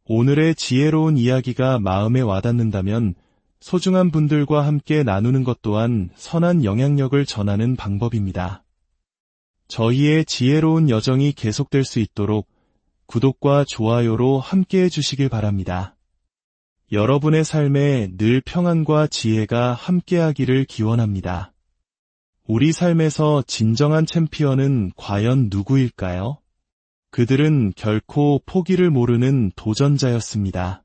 오늘의 지혜로운 이야기가 마음에 와닿는다면 소중한 분들과 함께 나누는 것 또한 선한 영향력을 전하는 방법입니다. 저희의 지혜로운 여정이 계속될 수 있도록 구독과 좋아요로 함께해 주시길 바랍니다. 여러분의 삶에 늘 평안과 지혜가 함께하기를 기원합니다. 우리 삶에서 진정한 챔피언은 과연 누구일까요? 그들은 결코 포기를 모르는 도전자였습니다.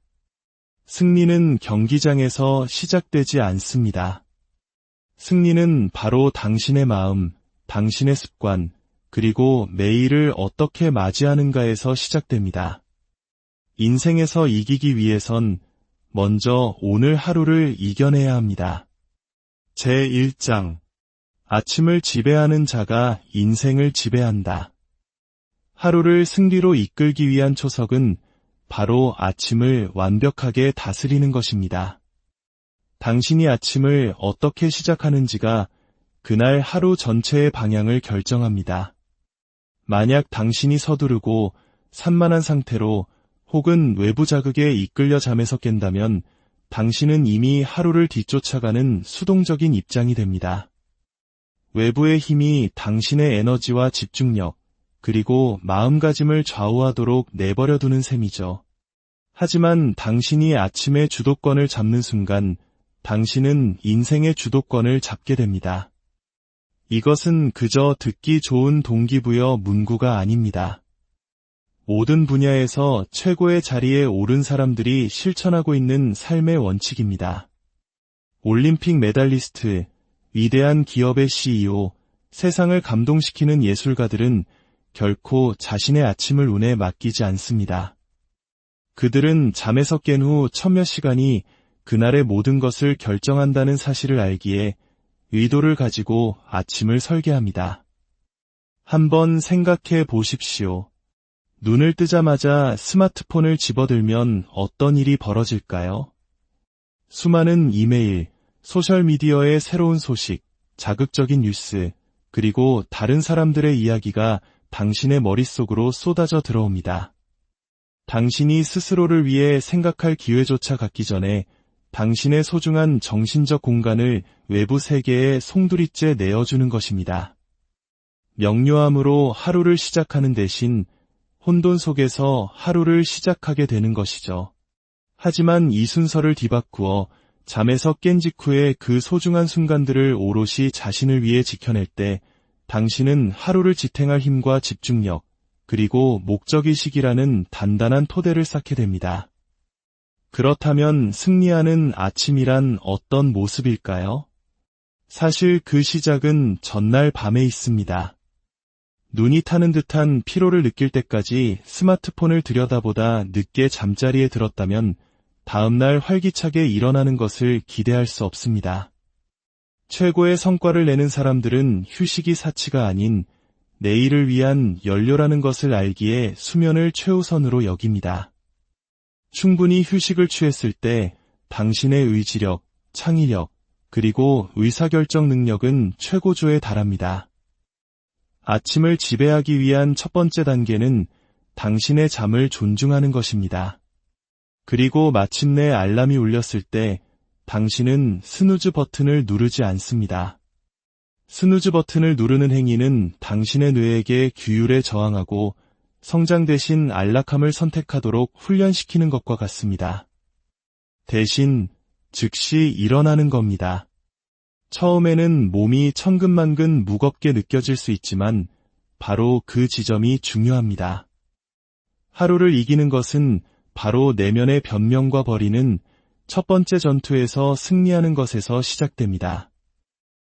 승리는 경기장에서 시작되지 않습니다. 승리는 바로 당신의 마음, 당신의 습관, 그리고 매일을 어떻게 맞이하는가에서 시작됩니다. 인생에서 이기기 위해선 먼저 오늘 하루를 이겨내야 합니다. 제1장 아침을 지배하는 자가 인생을 지배한다. 하루를 승리로 이끌기 위한 초석은 바로 아침을 완벽하게 다스리는 것입니다. 당신이 아침을 어떻게 시작하는지가 그날 하루 전체의 방향을 결정합니다. 만약 당신이 서두르고 산만한 상태로 혹은 외부 자극에 이끌려 잠에서 깬다면 당신은 이미 하루를 뒤쫓아가는 수동적인 입장이 됩니다. 외부의 힘이 당신의 에너지와 집중력, 그리고 마음가짐을 좌우하도록 내버려두는 셈이죠. 하지만 당신이 아침의 주도권을 잡는 순간 당신은 인생의 주도권을 잡게 됩니다. 이것은 그저 듣기 좋은 동기부여 문구가 아닙니다. 모든 분야에서 최고의 자리에 오른 사람들이 실천하고 있는 삶의 원칙입니다. 올림픽 메달리스트, 위대한 기업의 CEO, 세상을 감동시키는 예술가들은 결코 자신의 아침을 운에 맡기지 않습니다. 그들은 잠에서 깬 후 천몇 시간이 그날의 모든 것을 결정한다는 사실을 알기에 의도를 가지고 아침을 설계합니다. 한번 생각해 보십시오. 눈을 뜨자마자 스마트폰을 집어들면 어떤 일이 벌어질까요? 수많은 이메일, 소셜미디어의 새로운 소식, 자극적인 뉴스, 그리고 다른 사람들의 이야기가 당신의 머릿속으로 쏟아져 들어옵니다. 당신이 스스로를 위해 생각할 기회조차 갖기 전에 당신의 소중한 정신적 공간을 외부 세계에 송두리째 내어주는 것입니다. 명료함으로 하루를 시작하는 대신 혼돈 속에서 하루를 시작하게 되는 것이죠. 하지만 이 순서를 뒤바꾸어 잠에서 깬 직후에 그 소중한 순간들을 오롯이 자신을 위해 지켜낼 때 당신은 하루를 지탱할 힘과 집중력, 그리고 목적의식이라는 단단한 토대를 쌓게 됩니다. 그렇다면 승리하는 아침이란 어떤 모습일까요? 사실 그 시작은 전날 밤에 있습니다. 눈이 타는 듯한 피로를 느낄 때까지 스마트폰을 들여다보다 늦게 잠자리에 들었다면 다음날 활기차게 일어나는 것을 기대할 수 없습니다. 최고의 성과를 내는 사람들은 휴식이 사치가 아닌 내일을 위한 연료라는 것을 알기에 수면을 최우선으로 여깁니다. 충분히 휴식을 취했을 때 당신의 의지력, 창의력, 그리고 의사결정 능력은 최고조에 달합니다. 아침을 지배하기 위한 첫 번째 단계는 당신의 잠을 존중하는 것입니다. 그리고 마침내 알람이 울렸을 때 당신은 스누즈 버튼을 누르지 않습니다. 스누즈 버튼을 누르는 행위는 당신의 뇌에게 규율에 저항하고 성장 대신 안락함을 선택하도록 훈련시키는 것과 같습니다. 대신 즉시 일어나는 겁니다. 처음에는 몸이 천근만근 무겁게 느껴질 수 있지만 바로 그 지점이 중요합니다. 하루를 이기는 것은 바로 내면의 변명과 버리는 첫 번째 전투에서 승리하는 것에서 시작됩니다.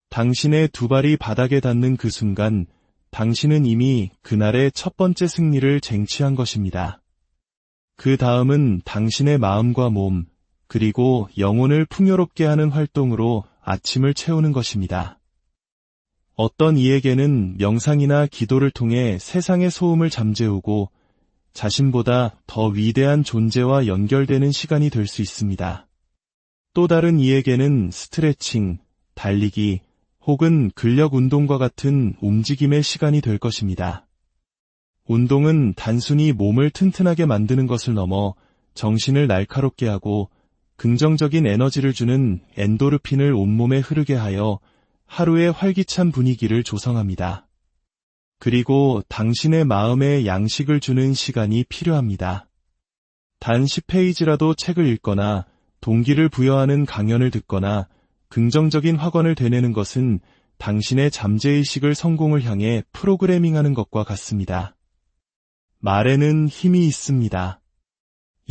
당신의 두 발이 바닥에 닿는 그 순간 당신은 이미 그날의 첫 번째 승리를 쟁취한 것입니다. 그 다음은 당신의 마음과 몸, 그리고 영혼을 풍요롭게 하는 활동으로 아침을 채우는 것입니다. 어떤 이에게는 명상이나 기도를 통해 세상의 소음을 잠재우고 자신보다 더 위대한 존재와 연결되는 시간이 될 수 있습니다. 또 다른 이에게는 스트레칭, 달리기, 혹은 근력 운동과 같은 움직임의 시간이 될 것입니다. 운동은 단순히 몸을 튼튼하게 만드는 것을 넘어 정신을 날카롭게 하고 긍정적인 에너지를 주는 엔도르핀을 온몸에 흐르게 하여 하루의 활기찬 분위기를 조성합니다. 그리고 당신의 마음에 양식을 주는 시간이 필요합니다. 단 10페이지라도 책을 읽거나 동기를 부여하는 강연을 듣거나 긍정적인 확언을 되뇌는 것은 당신의 잠재의식을 성공을 향해 프로그래밍하는 것과 같습니다. 말에는 힘이 있습니다.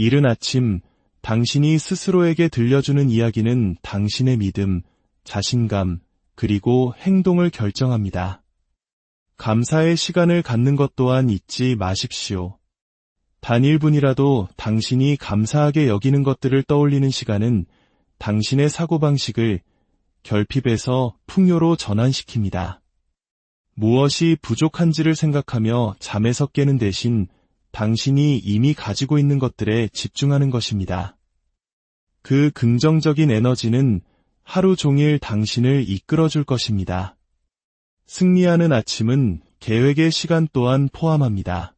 이른 아침 당신이 스스로에게 들려주는 이야기는 당신의 믿음, 자신감, 그리고 행동을 결정합니다. 감사의 시간을 갖는 것 또한 잊지 마십시오. 단 1분이라도 당신이 감사하게 여기는 것들을 떠올리는 시간은 당신의 사고방식을 결핍에서 풍요로 전환시킵니다. 무엇이 부족한지를 생각하며 잠에서 깨는 대신 당신이 이미 가지고 있는 것들에 집중하는 것입니다. 그 긍정적인 에너지는 하루 종일 당신을 이끌어줄 것입니다. 승리하는 아침은 계획의 시간 또한 포함합니다.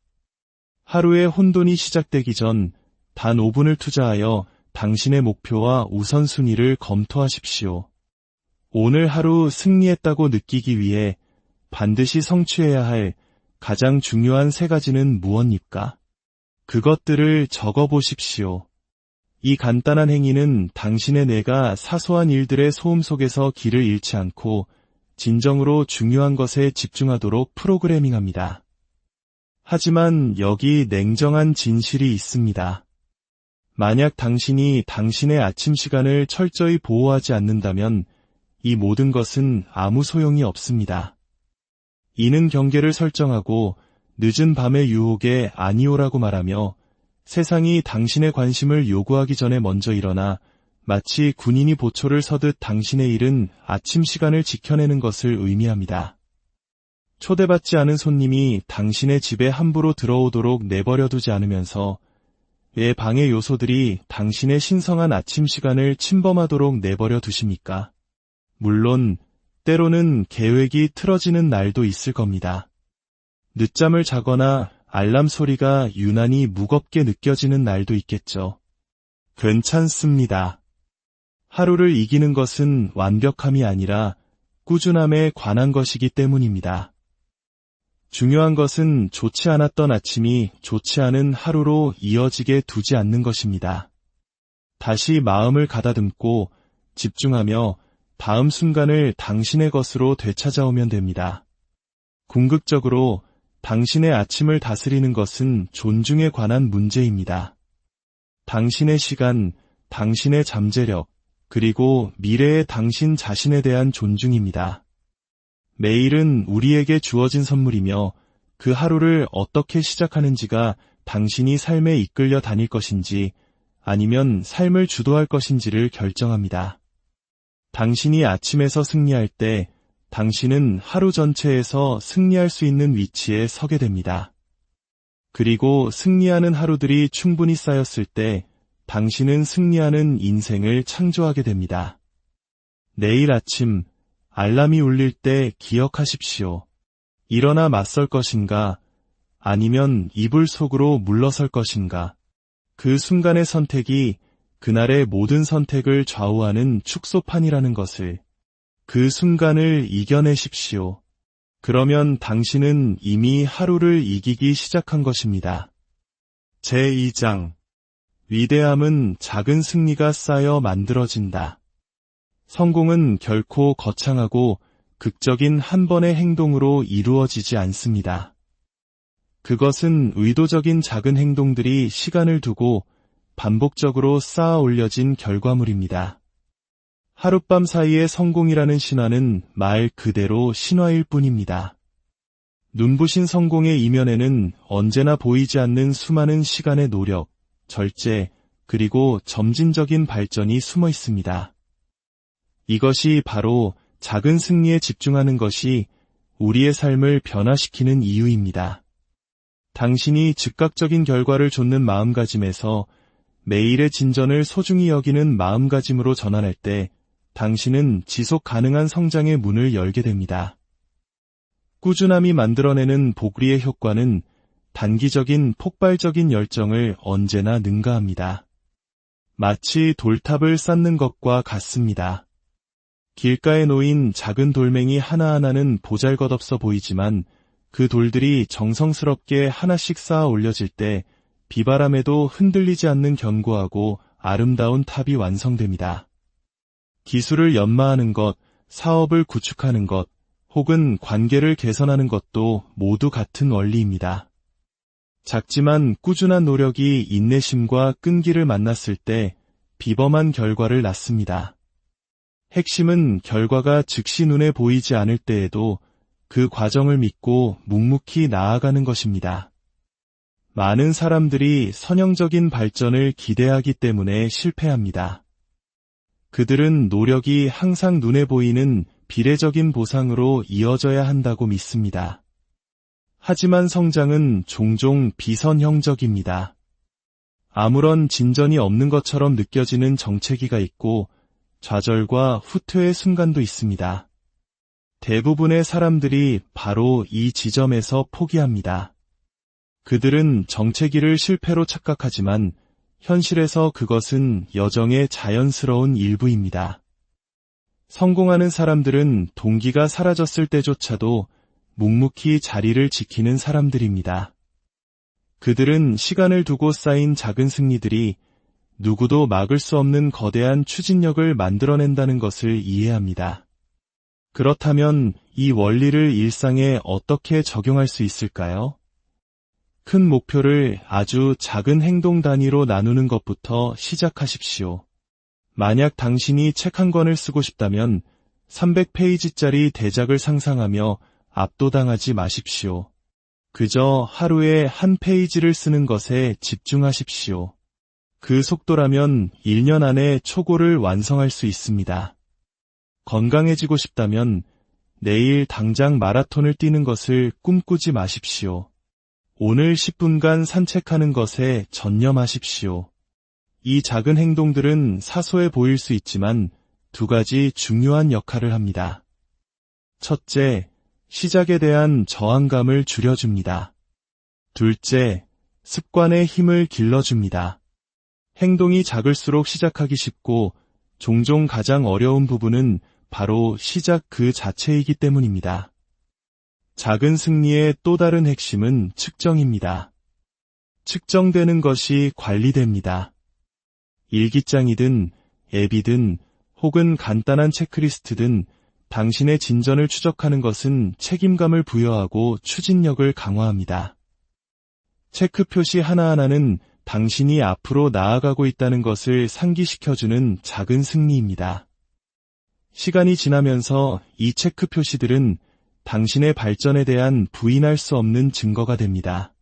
하루의 혼돈이 시작되기 전 단 5분을 투자하여 당신의 목표와 우선순위를 검토하십시오. 오늘 하루 승리했다고 느끼기 위해 반드시 성취해야 할 가장 중요한 3가지는 무엇입니까? 그것들을 적어보십시오. 이 간단한 행위는 당신의 뇌가 사소한 일들의 소음 속에서 길을 잃지 않고 진정으로 중요한 것에 집중하도록 프로그래밍합니다. 하지만 여기 냉정한 진실이 있습니다. 만약 당신이 당신의 아침 시간을 철저히 보호하지 않는다면 이 모든 것은 아무 소용이 없습니다. 이는 경계를 설정하고 늦은 밤의 유혹에 아니오라고 말하며 세상이 당신의 관심을 요구하기 전에 먼저 일어나 마치 군인이 보초를 서듯 당신의 일은 아침 시간을 지켜내는 것을 의미합니다. 초대받지 않은 손님이 당신의 집에 함부로 들어오도록 내버려두지 않으면서 왜 방해 요소들이 당신의 신성한 아침 시간을 침범하도록 내버려 두십니까? 물론 때로는 계획이 틀어지는 날도 있을 겁니다. 늦잠을 자거나 알람 소리가 유난히 무겁게 느껴지는 날도 있겠죠. 괜찮습니다. 하루를 이기는 것은 완벽함이 아니라 꾸준함에 관한 것이기 때문입니다. 중요한 것은 좋지 않았던 아침이 좋지 않은 하루로 이어지게 두지 않는 것입니다. 다시 마음을 가다듬고 집중하며 다음 순간을 당신의 것으로 되찾아오면 됩니다. 궁극적으로 당신의 아침을 다스리는 것은 존중에 관한 문제입니다. 당신의 시간, 당신의 잠재력, 그리고 미래의 당신 자신에 대한 존중입니다. 매일은 우리에게 주어진 선물이며 그 하루를 어떻게 시작하는지가 당신이 삶에 이끌려 다닐 것인지 아니면 삶을 주도할 것인지를 결정합니다. 당신이 아침에서 승리할 때 당신은 하루 전체에서 승리할 수 있는 위치에 서게 됩니다. 그리고 승리하는 하루들이 충분히 쌓였을 때 당신은 승리하는 인생을 창조하게 됩니다. 내일 아침 알람이 울릴 때 기억하십시오. 일어나 맞설 것인가 아니면 이불 속으로 물러설 것인가. 그 순간의 선택이 그날의 모든 선택을 좌우하는 축소판이라는 것을, 그 순간을 이겨내십시오. 그러면 당신은 이미 하루를 이기기 시작한 것입니다. 제2장 위대함은 작은 승리가 쌓여 만들어진다. 성공은 결코 거창하고 극적인 한 번의 행동으로 이루어지지 않습니다. 그것은 의도적인 작은 행동들이 시간을 두고 반복적으로 쌓아 올려진 결과물입니다. 하룻밤 사이의 성공이라는 신화는 말 그대로 신화일 뿐입니다. 눈부신 성공의 이면에는 언제나 보이지 않는 수많은 시간의 노력, 절제, 그리고 점진적인 발전이 숨어 있습니다. 이것이 바로 작은 승리에 집중하는 것이 우리의 삶을 변화시키는 이유입니다. 당신이 즉각적인 결과를 좇는 마음가짐에서 매일의 진전을 소중히 여기는 마음가짐으로 전환할 때 당신은 지속 가능한 성장의 문을 열게 됩니다. 꾸준함이 만들어내는 복리의 효과는 단기적인 폭발적인 열정을 언제나 능가합니다. 마치 돌탑을 쌓는 것과 같습니다. 길가에 놓인 작은 돌멩이 하나하나는 보잘것없어 보이지만 그 돌들이 정성스럽게 하나씩 쌓아 올려질 때 비바람에도 흔들리지 않는 견고하고 아름다운 탑이 완성됩니다. 기술을 연마하는 것, 사업을 구축하는 것, 혹은 관계를 개선하는 것도 모두 같은 원리입니다. 작지만 꾸준한 노력이 인내심과 끈기를 만났을 때 비범한 결과를 낳습니다. 핵심은 결과가 즉시 눈에 보이지 않을 때에도 그 과정을 믿고 묵묵히 나아가는 것입니다. 많은 사람들이 선형적인 발전을 기대하기 때문에 실패합니다. 그들은 노력이 항상 눈에 보이는 비례적인 보상으로 이어져야 한다고 믿습니다. 하지만 성장은 종종 비선형적입니다. 아무런 진전이 없는 것처럼 느껴지는 정체기가 있고 좌절과 후퇴의 순간도 있습니다. 대부분의 사람들이 바로 이 지점에서 포기합니다. 그들은 정체기를 실패로 착각하지만 현실에서 그것은 여정의 자연스러운 일부입니다. 성공하는 사람들은 동기가 사라졌을 때조차도 묵묵히 자리를 지키는 사람들입니다. 그들은 시간을 두고 쌓인 작은 승리들이 누구도 막을 수 없는 거대한 추진력을 만들어낸다는 것을 이해합니다. 그렇다면 이 원리를 일상에 어떻게 적용할 수 있을까요? 큰 목표를 아주 작은 행동 단위로 나누는 것부터 시작하십시오. 만약 당신이 책 한 권을 쓰고 싶다면 300페이지짜리 대작을 상상하며 압도당하지 마십시오. 그저 하루에 한 페이지를 쓰는 것에 집중하십시오. 그 속도라면 1년 안에 초고를 완성할 수 있습니다. 건강해지고 싶다면 내일 당장 마라톤을 뛰는 것을 꿈꾸지 마십시오. 오늘 10분간 산책하는 것에 전념하십시오. 이 작은 행동들은 사소해 보일 수 있지만 두 가지 중요한 역할을 합니다. 첫째, 시작에 대한 저항감을 줄여줍니다. 둘째, 습관의 힘을 길러줍니다. 행동이 작을수록 시작하기 쉽고 종종 가장 어려운 부분은 바로 시작 그 자체이기 때문입니다. 작은 승리의 또 다른 핵심은 측정입니다. 측정되는 것이 관리됩니다. 일기장이든 앱이든 혹은 간단한 체크리스트든 당신의 진전을 추적하는 것은 책임감을 부여하고 추진력을 강화합니다. 체크 표시 하나하나는 당신이 앞으로 나아가고 있다는 것을 상기시켜주는 작은 승리입니다. 시간이 지나면서 이 체크 표시들은 당신의 발전에 대한 부인할 수 없는 증거가 됩니다.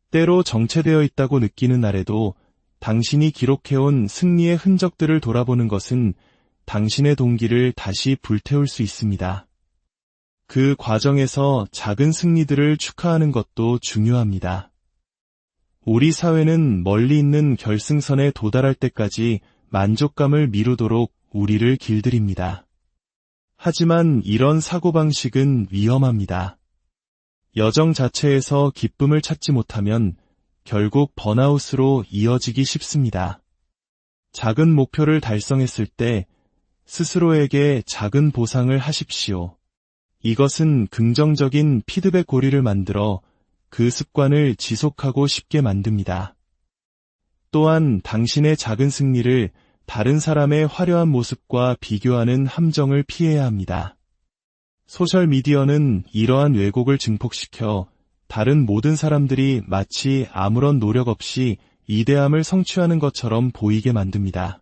때로 정체되어 있다고 느끼는 날에도 당신이 기록해온 승리의 흔적들을 돌아보는 것은 당신의 동기를 다시 불태울 수 있습니다. 그 과정에서 작은 승리들을 축하하는 것도 중요합니다. 우리 사회는 멀리 있는 결승선에 도달할 때까지 만족감을 미루도록 우리를 길들입니다. 하지만 이런 사고방식은 위험합니다. 여정 자체에서 기쁨을 찾지 못하면 결국 번아웃으로 이어지기 쉽습니다. 작은 목표를 달성했을 때 스스로에게 작은 보상을 하십시오. 이것은 긍정적인 피드백 고리를 만들어 그 습관을 지속하고 쉽게 만듭니다. 또한 당신의 작은 승리를 다른 사람의 화려한 모습과 비교하는 함정을 피해야 합니다. 소셜미디어는 이러한 왜곡을 증폭시켜 다른 모든 사람들이 마치 아무런 노력 없이 이대함을 성취하는 것처럼 보이게 만듭니다.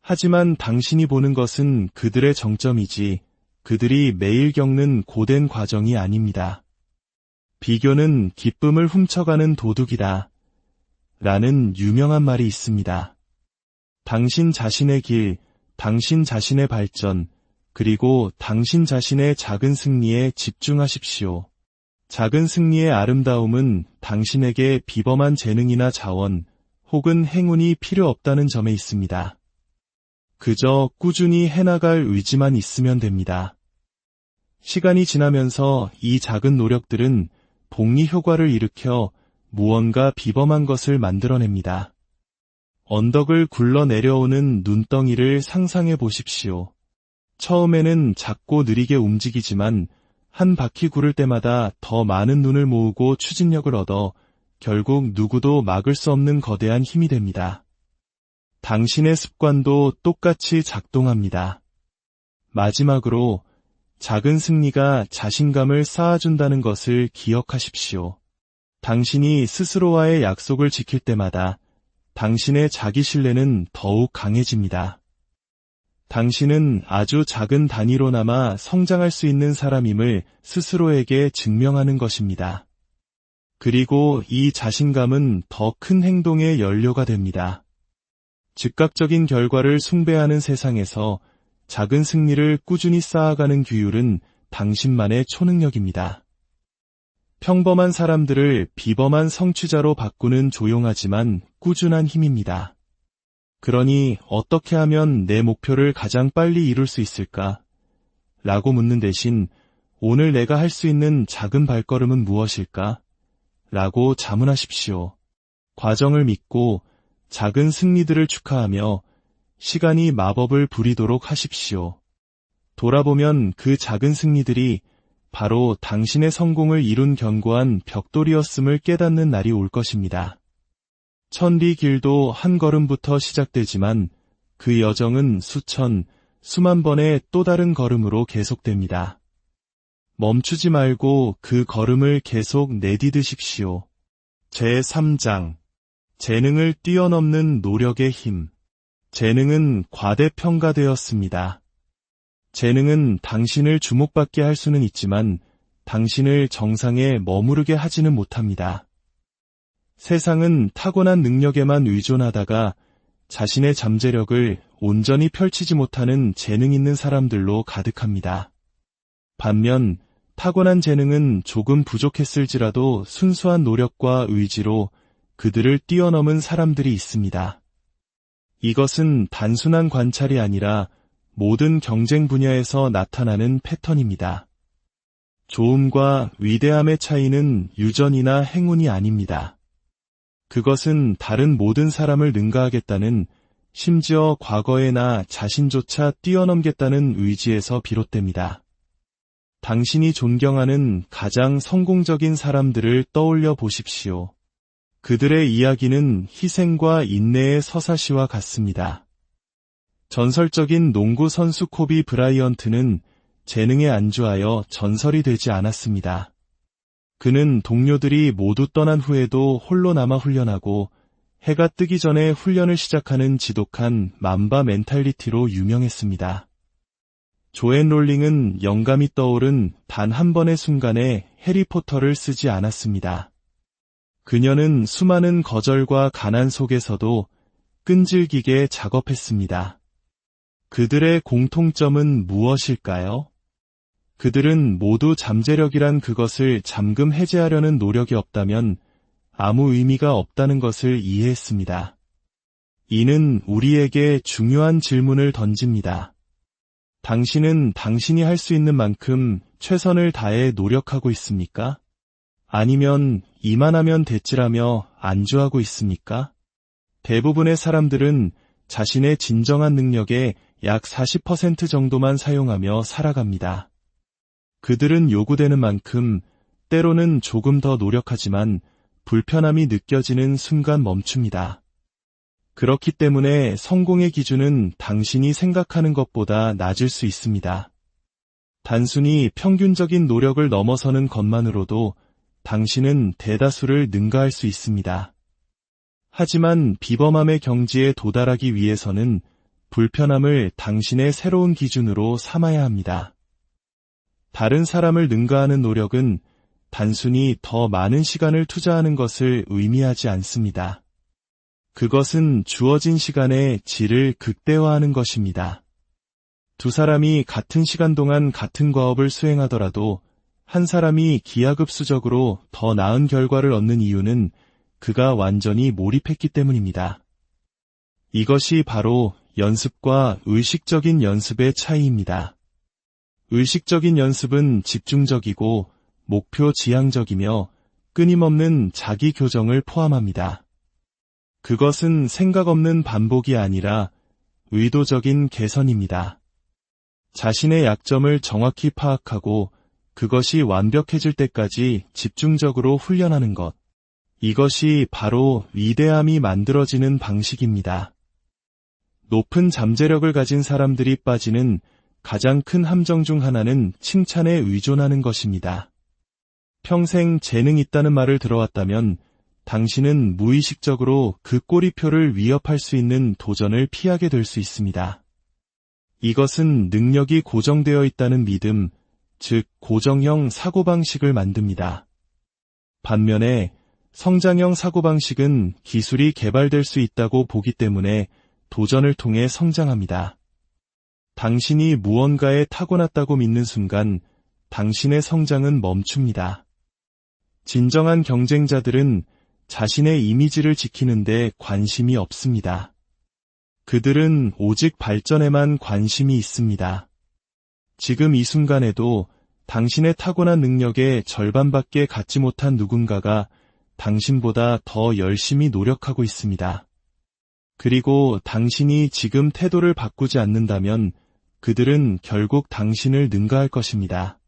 하지만 당신이 보는 것은 그들의 정점이지 그들이 매일 겪는 고된 과정이 아닙니다. 비교는 기쁨을 훔쳐가는 도둑이다. 라는 유명한 말이 있습니다. 당신 자신의 길, 당신 자신의 발전, 그리고 당신 자신의 작은 승리에 집중하십시오. 작은 승리의 아름다움은 당신에게 비범한 재능이나 자원, 혹은 행운이 필요 없다는 점에 있습니다. 그저 꾸준히 해나갈 의지만 있으면 됩니다. 시간이 지나면서 이 작은 노력들은 복리 효과를 일으켜 무언가 비범한 것을 만들어냅니다. 언덕을 굴러 내려오는 눈덩이를 상상해 보십시오. 처음에는 작고 느리게 움직이지만 한 바퀴 구를 때마다 더 많은 눈을 모으고 추진력을 얻어 결국 누구도 막을 수 없는 거대한 힘이 됩니다. 당신의 습관도 똑같이 작동합니다. 마지막으로 작은 승리가 자신감을 쌓아준다는 것을 기억하십시오. 당신이 스스로와의 약속을 지킬 때마다 당신의 자기 신뢰는 더욱 강해집니다. 당신은 아주 작은 단위로나마 성장할 수 있는 사람임을 스스로에게 증명하는 것입니다. 그리고 이 자신감은 더 큰 행동의 연료가 됩니다. 즉각적인 결과를 숭배하는 세상에서 작은 승리를 꾸준히 쌓아가는 규율은 당신만의 초능력입니다. 평범한 사람들을 비범한 성취자로 바꾸는 조용하지만 꾸준한 힘입니다. 그러니 어떻게 하면 내 목표를 가장 빨리 이룰 수 있을까? 라고 묻는 대신 오늘 내가 할 수 있는 작은 발걸음은 무엇일까? 라고 자문하십시오. 과정을 믿고 작은 승리들을 축하하며 시간이 마법을 부리도록 하십시오. 돌아보면 그 작은 승리들이 바로 당신의 성공을 이룬 견고한 벽돌이었음을 깨닫는 날이 올 것입니다. 천리 길도 한 걸음부터 시작되지만 그 여정은 수천, 수만 번의 또 다른 걸음으로 계속됩니다. 멈추지 말고 그 걸음을 계속 내디드십시오. 제3장 재능을 뛰어넘는 노력의 힘. 재능은 과대평가되었습니다. 재능은 당신을 주목받게 할 수는 있지만 당신을 정상에 머무르게 하지는 못합니다. 세상은 타고난 능력에만 의존하다가 자신의 잠재력을 온전히 펼치지 못하는 재능 있는 사람들로 가득합니다. 반면 타고난 재능은 조금 부족했을지라도 순수한 노력과 의지로 그들을 뛰어넘은 사람들이 있습니다. 이것은 단순한 관찰이 아니라 모든 경쟁 분야에서 나타나는 패턴입니다. 좋음과 위대함의 차이는 유전이나 행운이 아닙니다. 그것은 다른 모든 사람을 능가하겠다는, 심지어 과거의 나 자신조차 뛰어넘겠다는 의지에서 비롯됩니다. 당신이 존경하는 가장 성공적인 사람들을 떠올려 보십시오. 그들의 이야기는 희생과 인내의 서사시와 같습니다. 전설적인 농구 선수 코비 브라이언트는 재능에 안주하여 전설이 되지 않았습니다. 그는 동료들이 모두 떠난 후에도 홀로 남아 훈련하고 해가 뜨기 전에 훈련을 시작하는 지독한 맘바 멘탈리티로 유명했습니다. 조앤 롤링은 영감이 떠오른 단 한 번의 순간에 해리포터를 쓰지 않았습니다. 그녀는 수많은 거절과 가난 속에서도 끈질기게 작업했습니다. 그들의 공통점은 무엇일까요? 그들은 모두 잠재력이란 그것을 잠금 해제하려는 노력이 없다면 아무 의미가 없다는 것을 이해했습니다. 이는 우리에게 중요한 질문을 던집니다. 당신은 당신이 할 수 있는 만큼 최선을 다해 노력하고 있습니까? 아니면 이만하면 됐지라며 안주하고 있습니까? 대부분의 사람들은 자신의 진정한 능력의 약 40% 정도만 사용하며 살아갑니다. 그들은 요구되는 만큼, 때로는 조금 더 노력하지만 불편함이 느껴지는 순간 멈춥니다. 그렇기 때문에 성공의 기준은 당신이 생각하는 것보다 낮을 수 있습니다. 단순히 평균적인 노력을 넘어서는 것만으로도 당신은 대다수를 능가할 수 있습니다. 하지만 비범함의 경지에 도달하기 위해서는 불편함을 당신의 새로운 기준으로 삼아야 합니다. 다른 사람을 능가하는 노력은 단순히 더 많은 시간을 투자하는 것을 의미하지 않습니다. 그것은 주어진 시간의 질을 극대화하는 것입니다. 두 사람이 같은 시간 동안 같은 과업을 수행하더라도 한 사람이 기하급수적으로 더 나은 결과를 얻는 이유는 그가 완전히 몰입했기 때문입니다. 이것이 바로 연습과 의식적인 연습의 차이입니다. 의식적인 연습은 집중적이고 목표 지향적이며 끊임없는 자기 교정을 포함합니다. 그것은 생각 없는 반복이 아니라 의도적인 개선입니다. 자신의 약점을 정확히 파악하고 그것이 완벽해질 때까지 집중적으로 훈련하는 것. 이것이 바로 위대함이 만들어지는 방식입니다. 높은 잠재력을 가진 사람들이 빠지는 가장 큰 함정 중 하나는 칭찬에 의존하는 것입니다. 평생 재능 있다는 말을 들어왔다면 당신은 무의식적으로 그 꼬리표를 위협할 수 있는 도전을 피하게 될 수 있습니다. 이것은 능력이 고정되어 있다는 믿음, 즉 고정형 사고방식을 만듭니다. 반면에 성장형 사고방식은 기술이 개발될 수 있다고 보기 때문에 도전을 통해 성장합니다. 당신이 무언가에 타고났다고 믿는 순간 당신의 성장은 멈춥니다. 진정한 경쟁자들은 자신의 이미지를 지키는 데 관심이 없습니다. 그들은 오직 발전에만 관심이 있습니다. 지금 이 순간에도 당신의 타고난 능력의 절반밖에 갖지 못한 누군가가 당신보다 더 열심히 노력하고 있습니다. 그리고 당신이 지금 태도를 바꾸지 않는다면 그들은 결국 당신을 능가할 것입니다.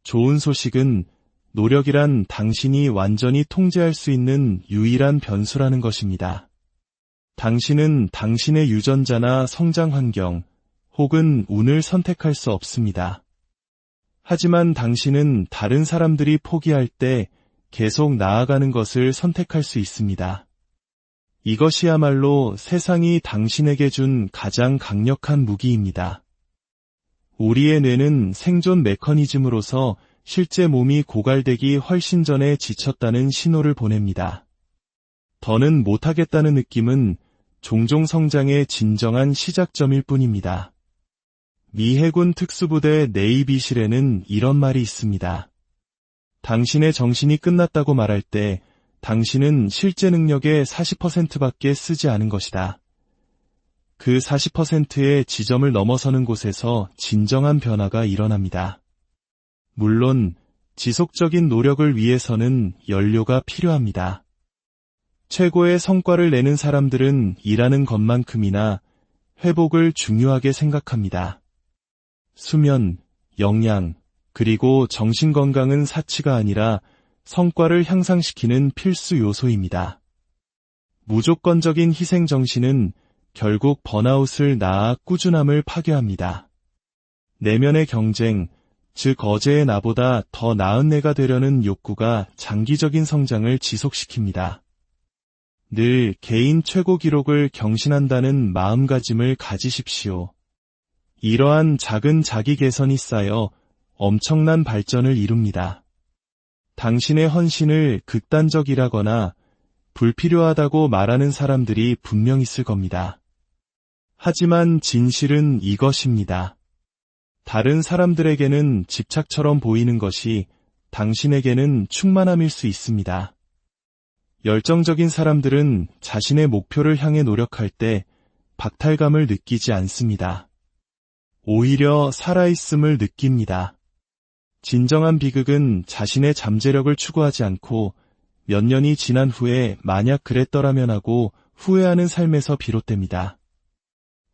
좋은 소식은 노력이란 당신이 완전히 통제할 수 있는 유일한 변수라는 것입니다. 당신은 당신의 유전자나 성장 환경 혹은 운을 선택할 수 없습니다. 하지만 당신은 다른 사람들이 포기할 때 계속 나아가는 것을 선택할 수 있습니다. 이것이야말로 세상이 당신에게 준 가장 강력한 무기입니다. 우리의 뇌는 생존 메커니즘으로서 실제 몸이 고갈되기 훨씬 전에 지쳤다는 신호를 보냅니다. 더는 못하겠다는 느낌은 종종 성장의 진정한 시작점일 뿐입니다. 미 해군 특수부대 네이비실에는 이런 말이 있습니다. 당신의 정신이 끝났다고 말할 때 당신은 실제 능력의 40%밖에 쓰지 않은 것이다. 그 40%의 지점을 넘어서는 곳에서 진정한 변화가 일어납니다. 물론 지속적인 노력을 위해서는 연료가 필요합니다. 최고의 성과를 내는 사람들은 일하는 것만큼이나 회복을 중요하게 생각합니다. 수면, 영양, 그리고 정신건강은 사치가 아니라 성과를 향상시키는 필수 요소입니다. 무조건적인 희생정신은 결국 번아웃을 낳아 꾸준함을 파괴합니다. 내면의 경쟁, 즉 어제의 나보다 더 나은 내가 되려는 욕구가 장기적인 성장을 지속시킵니다. 늘 개인 최고 기록을 경신한다는 마음가짐을 가지십시오. 이러한 작은 자기 개선이 쌓여 엄청난 발전을 이룹니다. 당신의 헌신을 극단적이라거나 불필요하다고 말하는 사람들이 분명 있을 겁니다. 하지만 진실은 이것입니다. 다른 사람들에게는 집착처럼 보이는 것이 당신에게는 충만함일 수 있습니다. 열정적인 사람들은 자신의 목표를 향해 노력할 때 박탈감을 느끼지 않습니다. 오히려 살아있음을 느낍니다. 진정한 비극은 자신의 잠재력을 추구하지 않고 몇 년이 지난 후에 만약 그랬더라면 하고 후회하는 삶에서 비롯됩니다.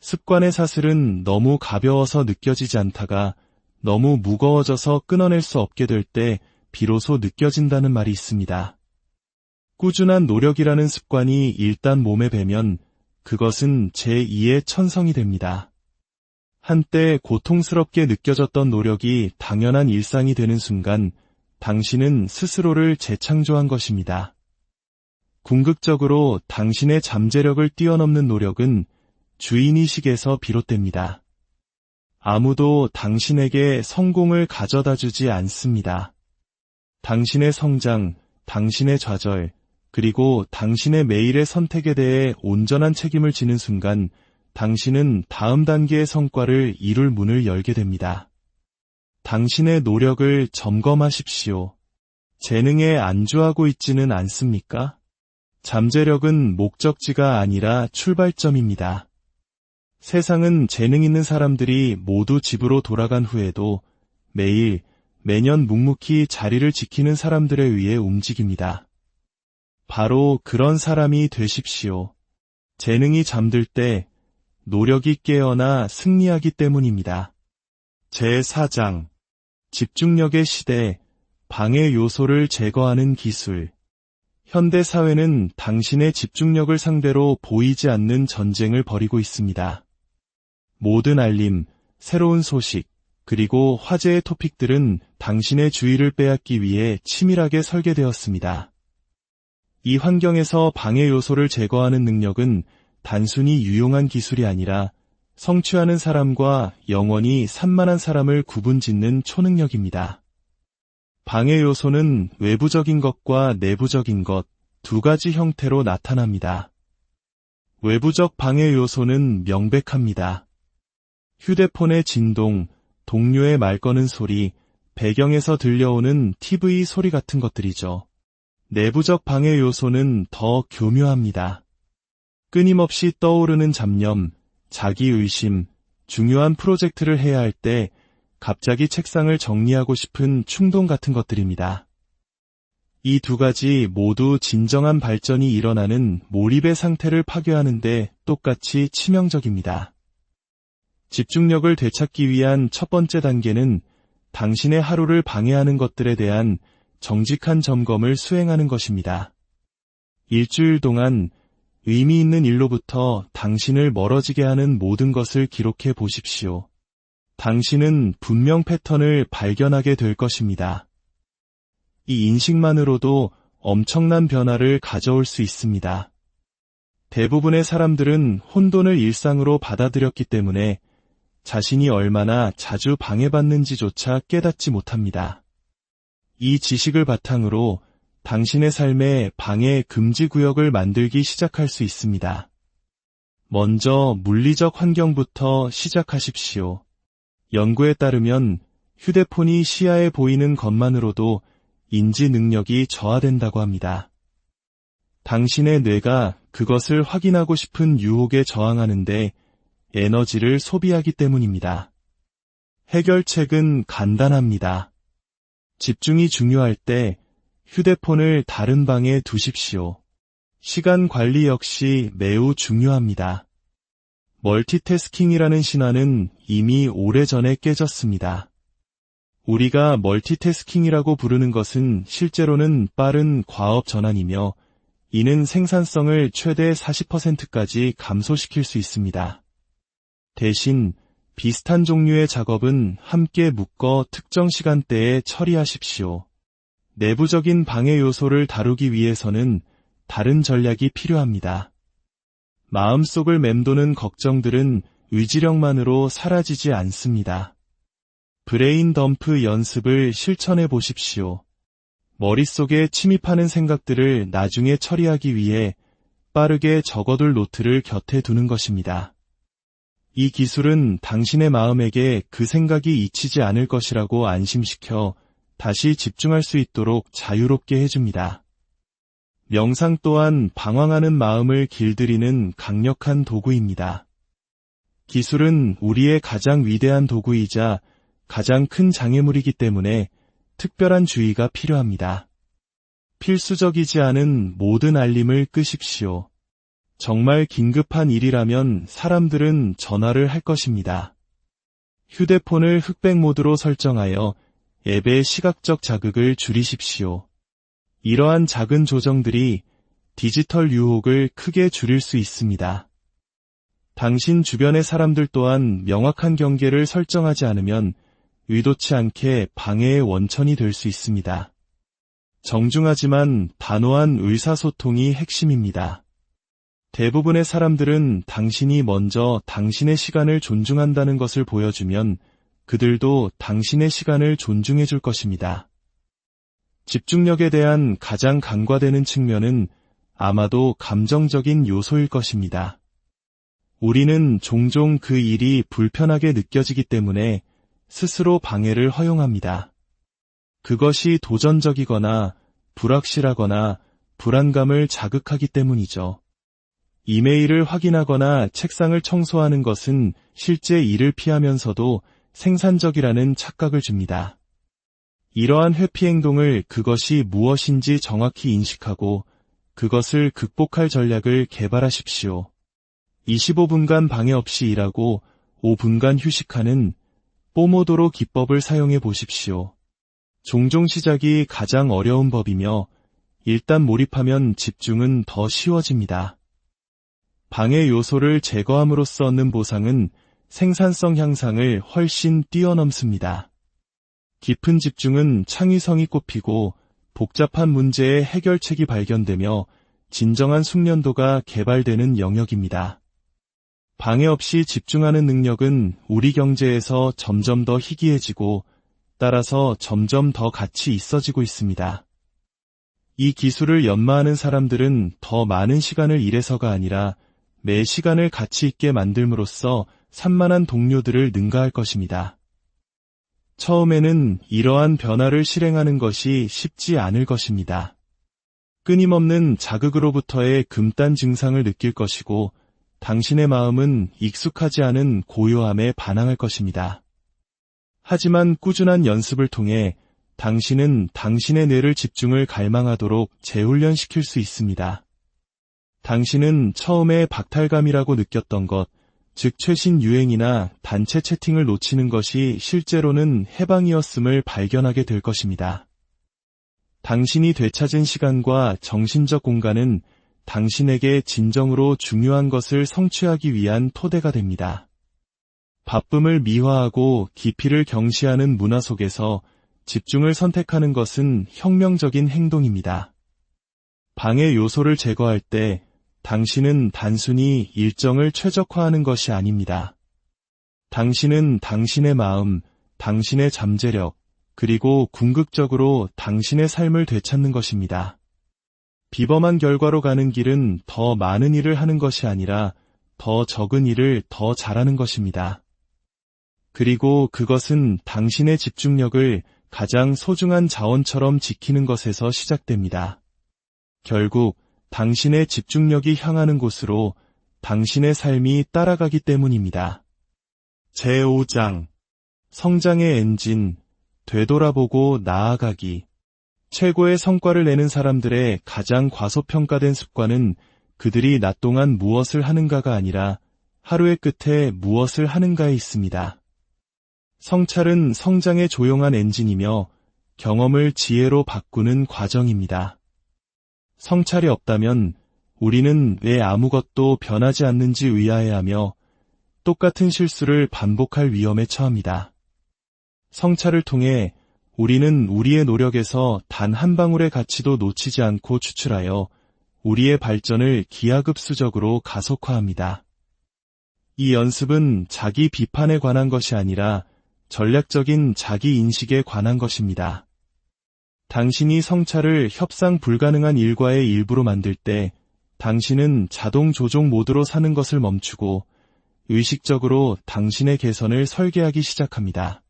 습관의 사슬은 너무 가벼워서 느껴지지 않다가 너무 무거워져서 끊어낼 수 없게 될 때 비로소 느껴진다는 말이 있습니다. 꾸준한 노력이라는 습관이 일단 몸에 배면 그것은 제2의 천성이 됩니다. 한때 고통스럽게 느껴졌던 노력이 당연한 일상이 되는 순간 당신은 스스로를 재창조한 것입니다. 궁극적으로 당신의 잠재력을 뛰어넘는 노력은 주인의식에서 비롯됩니다. 아무도 당신에게 성공을 가져다 주지 않습니다. 당신의 성장, 당신의 좌절, 그리고 당신의 매일의 선택에 대해 온전한 책임을 지는 순간 당신은 다음 단계의 성과를 이룰 문을 열게 됩니다. 당신의 노력을 점검하십시오. 재능에 안주하고 있지는 않습니까? 잠재력은 목적지가 아니라 출발점입니다. 세상은 재능 있는 사람들이 모두 집으로 돌아간 후에도 매일 매년 묵묵히 자리를 지키는 사람들에 의해 움직입니다. 바로 그런 사람이 되십시오. 재능이 잠들 때 노력이 깨어나 승리하기 때문입니다. 제4장 집중력의 시대, 방해 요소를 제거하는 기술. 현대 사회는 당신의 집중력을 상대로 보이지 않는 전쟁을 벌이고 있습니다. 모든 알림, 새로운 소식, 그리고 화제의 토픽들은 당신의 주의를 빼앗기 위해 치밀하게 설계되었습니다. 이 환경에서 방해 요소를 제거하는 능력은 단순히 유용한 기술이 아니라 성취하는 사람과 영원히 산만한 사람을 구분짓는 초능력입니다. 방해 요소는 외부적인 것과 내부적인 것, 두 가지 형태로 나타납니다. 외부적 방해 요소는 명백합니다. 휴대폰의 진동, 동료의 말 거는 소리, 배경에서 들려오는 TV 소리 같은 것들이죠. 내부적 방해 요소는 더 교묘합니다. 끊임없이 떠오르는 잡념, 자기의심, 중요한 프로젝트를 해야 할 때 갑자기 책상을 정리하고 싶은 충동 같은 것들입니다. 이 두 가지 모두 진정한 발전이 일어나는 몰입의 상태를 파괴하는데 똑같이 치명적입니다. 집중력을 되찾기 위한 첫 번째 단계는 당신의 하루를 방해하는 것들에 대한 정직한 점검을 수행하는 것입니다. 일주일 동안 의미 있는 일로부터 당신을 멀어지게 하는 모든 것을 기록해 보십시오. 당신은 분명 패턴을 발견하게 될 것입니다. 이 인식만으로도 엄청난 변화를 가져올 수 있습니다. 대부분의 사람들은 혼돈을 일상으로 받아들였기 때문에 자신이 얼마나 자주 방해받는지조차 깨닫지 못합니다. 이 지식을 바탕으로 당신의 삶에 방해 금지 구역을 만들기 시작할 수 있습니다. 먼저 물리적 환경부터 시작하십시오. 연구에 따르면 휴대폰이 시야에 보이는 것만으로도 인지 능력이 저하된다고 합니다. 당신의 뇌가 그것을 확인하고 싶은 유혹에 저항하는데 에너지를 소비하기 때문입니다. 해결책은 간단합니다. 집중이 중요할 때 휴대폰을 다른 방에 두십시오. 시간 관리 역시 매우 중요합니다. 멀티태스킹이라는 신화는 이미 오래전에 깨졌습니다. 우리가 멀티태스킹이라고 부르는 것은 실제로는 빠른 과업 전환이며 이는 생산성을 최대 40%까지 감소시킬 수 있습니다. 대신 비슷한 종류의 작업은 함께 묶어 특정 시간대에 처리하십시오. 내부적인 방해 요소를 다루기 위해서는 다른 전략이 필요합니다. 마음속을 맴도는 걱정들은 의지력만으로 사라지지 않습니다. 브레인 덤프 연습을 실천해 보십시오. 머릿속에 침입하는 생각들을 나중에 처리하기 위해 빠르게 적어둘 노트를 곁에 두는 것입니다. 이 기술은 당신의 마음에게 그 생각이 잊히지 않을 것이라고 안심시켜 다시 집중할 수 있도록 자유롭게 해줍니다. 명상 또한 방황하는 마음을 길들이는 강력한 도구입니다. 기술은 우리의 가장 위대한 도구이자 가장 큰 장애물이기 때문에 특별한 주의가 필요합니다. 필수적이지 않은 모든 알림을 끄십시오. 정말 긴급한 일이라면 사람들은 전화를 할 것입니다. 휴대폰을 흑백 모드로 설정하여 앱의 시각적 자극을 줄이십시오. 이러한 작은 조정들이 디지털 유혹을 크게 줄일 수 있습니다. 당신 주변의 사람들 또한 명확한 경계를 설정하지 않으면 의도치 않게 방해의 원천이 될 수 있습니다. 정중하지만 단호한 의사소통이 핵심입니다. 대부분의 사람들은 당신이 먼저 당신의 시간을 존중한다는 것을 보여주면 그들도 당신의 시간을 존중해 줄 것입니다. 집중력에 대한 가장 간과되는 측면은 아마도 감정적인 요소일 것입니다. 우리는 종종 그 일이 불편하게 느껴지기 때문에 스스로 방해를 허용합니다. 그것이 도전적이거나 불확실하거나 불안감을 자극하기 때문이죠. 이메일을 확인하거나 책상을 청소하는 것은 실제 일을 피하면서도 생산적이라는 착각을 줍니다. 이러한 회피 행동을 그것이 무엇인지 정확히 인식하고 그것을 극복할 전략을 개발하십시오. 25분간 방해 없이 일하고 5분간 휴식하는 포모도로 기법을 사용해 보십시오. 종종 시작이 가장 어려운 법이며 일단 몰입하면 집중은 더 쉬워집니다. 방해 요소를 제거함으로써 얻는 보상은 생산성 향상을 훨씬 뛰어넘습니다. 깊은 집중은 창의성이 꽃피고 복잡한 문제의 해결책이 발견되며 진정한 숙련도가 개발되는 영역입니다. 방해 없이 집중하는 능력은 우리 경제에서 점점 더 희귀해지고 따라서 점점 더 가치 있어지고 있습니다. 이 기술을 연마하는 사람들은 더 많은 시간을 일해서가 아니라 매 시간을 가치 있게 만들므로써 산만한 동료들을 능가할 것입니다. 처음에는 이러한 변화를 실행하는 것이 쉽지 않을 것입니다. 끊임없는 자극으로부터의 금단 증상을 느낄 것이고 당신의 마음은 익숙하지 않은 고요함에 반항할 것입니다. 하지만 꾸준한 연습을 통해 당신은 당신의 뇌를 집중을 갈망하도록 재훈련시킬 수 있습니다. 당신은 처음에 박탈감이라고 느꼈던 것, 즉 최신 유행이나 단체 채팅을 놓치는 것이 실제로는 해방이었음을 발견하게 될 것입니다. 당신이 되찾은 시간과 정신적 공간은 당신에게 진정으로 중요한 것을 성취하기 위한 토대가 됩니다. 바쁨을 미화하고 깊이를 경시하는 문화 속에서 집중을 선택하는 것은 혁명적인 행동입니다. 방해 요소를 제거할 때 당신은 단순히 일정을 최적화하는 것이 아닙니다. 당신은 당신의 마음, 당신의 잠재력, 그리고 궁극적으로 당신의 삶을 되찾는 것입니다. 비범한 결과로 가는 길은 더 많은 일을 하는 것이 아니라 더 적은 일을 더 잘하는 것입니다. 그리고 그것은 당신의 집중력을 가장 소중한 자원처럼 지키는 것에서 시작됩니다. 결국 당신의 집중력이 향하는 곳으로 당신의 삶이 따라가기 때문입니다. 제5장 성장의 엔진, 되돌아보고 나아가기. 최고의 성과를 내는 사람들의 가장 과소평가된 습관은 그들이 낮 동안 무엇을 하는가가 아니라 하루의 끝에 무엇을 하는가에 있습니다. 성찰은 성장의 조용한 엔진이며 경험을 지혜로 바꾸는 과정입니다. 성찰이 없다면 우리는 왜 아무것도 변하지 않는지 의아해하며 똑같은 실수를 반복할 위험에 처합니다. 성찰을 통해 우리는 우리의 노력에서 단 한 방울의 가치도 놓치지 않고 추출하여 우리의 발전을 기하급수적으로 가속화합니다. 이 연습은 자기 비판에 관한 것이 아니라 전략적인 자기 인식에 관한 것입니다. 당신이 성찰을 협상 불가능한 일과의 일부로 만들 때 당신은 자동 조종 모드로 사는 것을 멈추고 의식적으로 당신의 개선을 설계하기 시작합니다.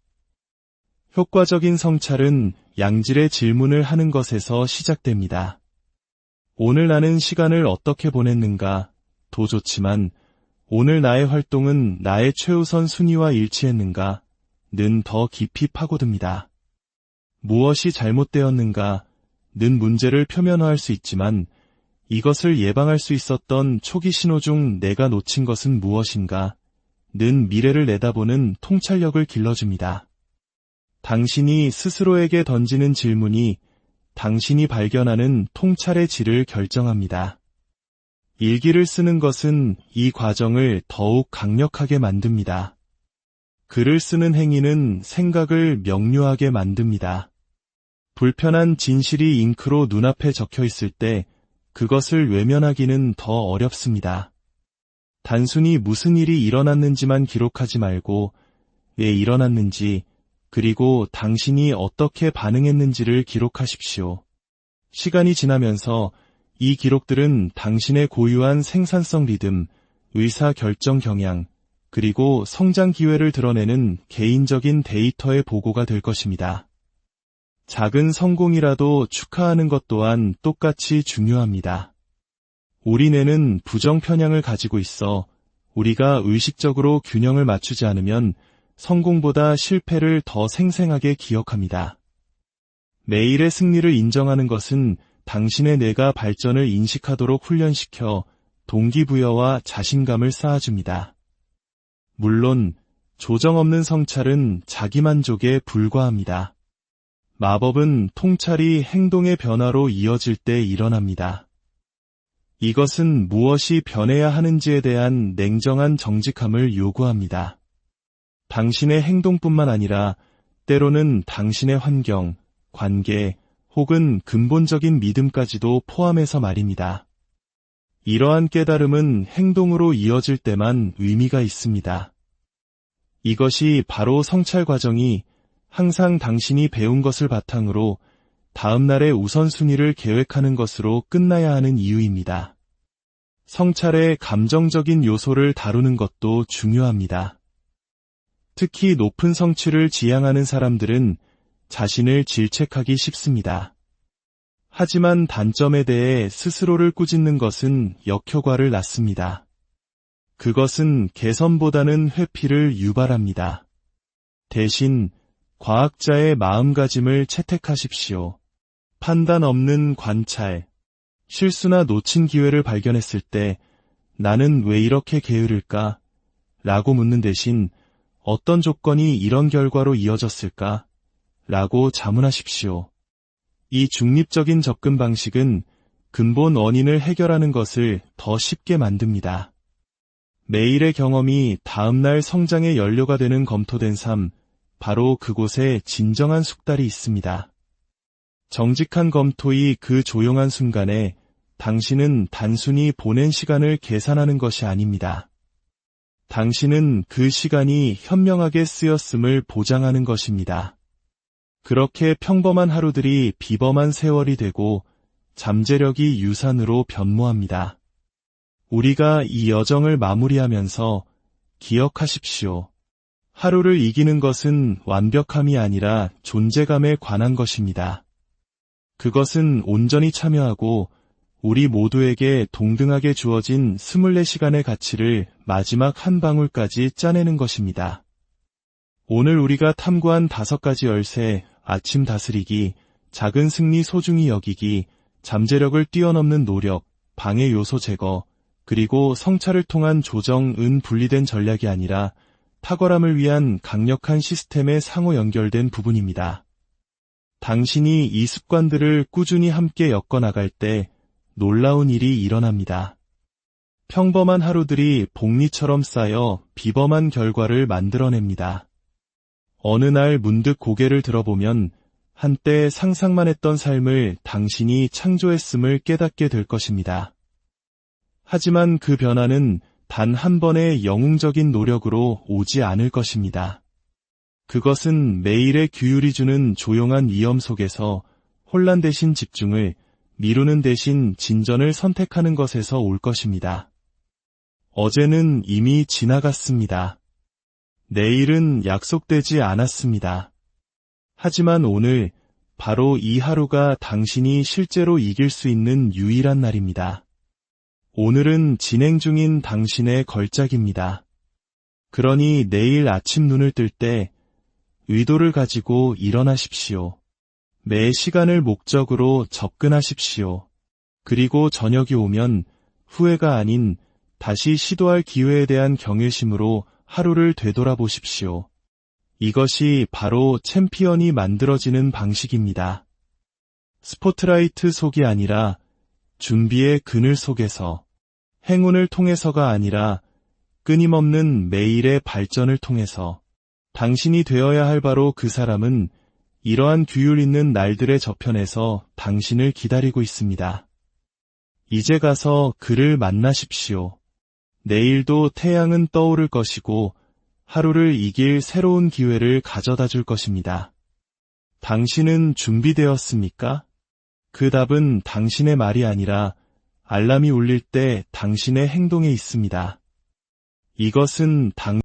효과적인 성찰은 양질의 질문을 하는 것에서 시작됩니다. 오늘 나는 시간을 어떻게 보냈는가? 도 좋지만 오늘 나의 활동은 나의 최우선 순위와 일치했는가? 는 더 깊이 파고듭니다. 무엇이 잘못되었는가? 는 문제를 표면화할 수 있지만 이것을 예방할 수 있었던 초기 신호 중 내가 놓친 것은 무엇인가? 는 미래를 내다보는 통찰력을 길러줍니다. 당신이 스스로에게 던지는 질문이 당신이 발견하는 통찰의 질을 결정합니다. 일기를 쓰는 것은 이 과정을 더욱 강력하게 만듭니다. 글을 쓰는 행위는 생각을 명료하게 만듭니다. 불편한 진실이 잉크로 눈앞에 적혀 있을 때 그것을 외면하기는 더 어렵습니다. 단순히 무슨 일이 일어났는지만 기록하지 말고 왜 일어났는지 그리고 당신이 어떻게 반응했는지를 기록하십시오. 시간이 지나면서 이 기록들은 당신의 고유한 생산성 리듬, 의사결정 경향, 그리고 성장 기회를 드러내는 개인적인 데이터의 보고가 될 것입니다. 작은 성공이라도 축하하는 것 또한 똑같이 중요합니다. 우리 뇌는 부정 편향을 가지고 있어 우리가 의식적으로 균형을 맞추지 않으면 성공보다 실패를 더 생생하게 기억합니다. 매일의 승리를 인정하는 것은 당신의 뇌가 발전을 인식하도록 훈련시켜 동기부여와 자신감을 쌓아줍니다. 물론 조정 없는 성찰은 자기만족에 불과합니다. 마법은 통찰이 행동의 변화로 이어질 때 일어납니다. 이것은 무엇이 변해야 하는지에 대한 냉정한 정직함을 요구합니다. 당신의 행동뿐만 아니라 때로는 당신의 환경, 관계, 혹은 근본적인 믿음까지도 포함해서 말입니다. 이러한 깨달음은 행동으로 이어질 때만 의미가 있습니다. 이것이 바로 성찰 과정이 항상 당신이 배운 것을 바탕으로 다음 날의 우선순위를 계획하는 것으로 끝나야 하는 이유입니다. 성찰의 감정적인 요소를 다루는 것도 중요합니다. 특히 높은 성취를 지향하는 사람들은 자신을 질책하기 쉽습니다. 하지만 단점에 대해 스스로를 꾸짖는 것은 역효과를 낳습니다. 그것은 개선보다는 회피를 유발합니다. 대신 과학자의 마음가짐을 채택하십시오. 판단 없는 관찰. 실수나 놓친 기회를 발견했을 때 나는 왜 이렇게 게으를까? 라고 묻는 대신 어떤 조건이 이런 결과로 이어졌을까? 라고 자문하십시오. 이 중립적인 접근 방식은 근본 원인을 해결하는 것을 더 쉽게 만듭니다. 매일의 경험이 다음날 성장의 연료가 되는 검토된 삶, 바로 그곳에 진정한 숙달이 있습니다. 정직한 검토의 그 조용한 순간에 당신은 단순히 보낸 시간을 계산하는 것이 아닙니다. 당신은 그 시간이 현명하게 쓰였음을 보장하는 것입니다. 그렇게 평범한 하루들이 비범한 세월이 되고 잠재력이 유산으로 변모합니다. 우리가 이 여정을 마무리하면서 기억하십시오. 하루를 이기는 것은 완벽함이 아니라 존재감에 관한 것입니다. 그것은 온전히 참여하고 우리 모두에게 동등하게 주어진 24시간의 가치를 마지막 한 방울까지 짜내는 것입니다. 오늘 우리가 탐구한 5가지 열쇠, 아침 다스리기, 작은 승리 소중히 여기기, 잠재력을 뛰어넘는 노력, 방해 요소 제거, 그리고 성찰을 통한 조정은 분리된 전략이 아니라 탁월함을 위한 강력한 시스템에 상호 연결된 부분입니다. 당신이 이 습관들을 꾸준히 함께 엮어나갈 때 놀라운 일이 일어납니다. 평범한 하루들이 복리처럼 쌓여 비범한 결과를 만들어냅니다. 어느 날 문득 고개를 들어보면 한때 상상만 했던 삶을 당신이 창조했음을 깨닫게 될 것입니다. 하지만 그 변화는 단 한 번의 영웅적인 노력으로 오지 않을 것입니다. 그것은 매일의 규율이 주는 조용한 위험 속에서 혼란 대신 집중을, 미루는 대신 진전을 선택하는 것에서 올 것입니다. 어제는 이미 지나갔습니다. 내일은 약속되지 않았습니다. 하지만 오늘, 바로 이 하루가 당신이 실제로 이길 수 있는 유일한 날입니다. 오늘은 진행 중인 당신의 걸작입니다. 그러니 내일 아침 눈을 뜰 때 의도를 가지고 일어나십시오. 매 시간을 목적으로 접근하십시오. 그리고 저녁이 오면 후회가 아닌 다시 시도할 기회에 대한 경외심으로 하루를 되돌아보십시오. 이것이 바로 챔피언이 만들어지는 방식입니다. 스포트라이트 속이 아니라 준비의 그늘 속에서, 행운을 통해서가 아니라 끊임없는 매일의 발전을 통해서, 당신이 되어야 할 바로 그 사람은 이러한 규율 있는 날들의 저편에서 당신을 기다리고 있습니다. 이제 가서 그를 만나십시오. 내일도 태양은 떠오를 것이고 하루를 이길 새로운 기회를 가져다 줄 것입니다. 당신은 준비되었습니까? 그 답은 당신의 말이 아니라 알람이 울릴 때 당신의 행동에 있습니다. 이것은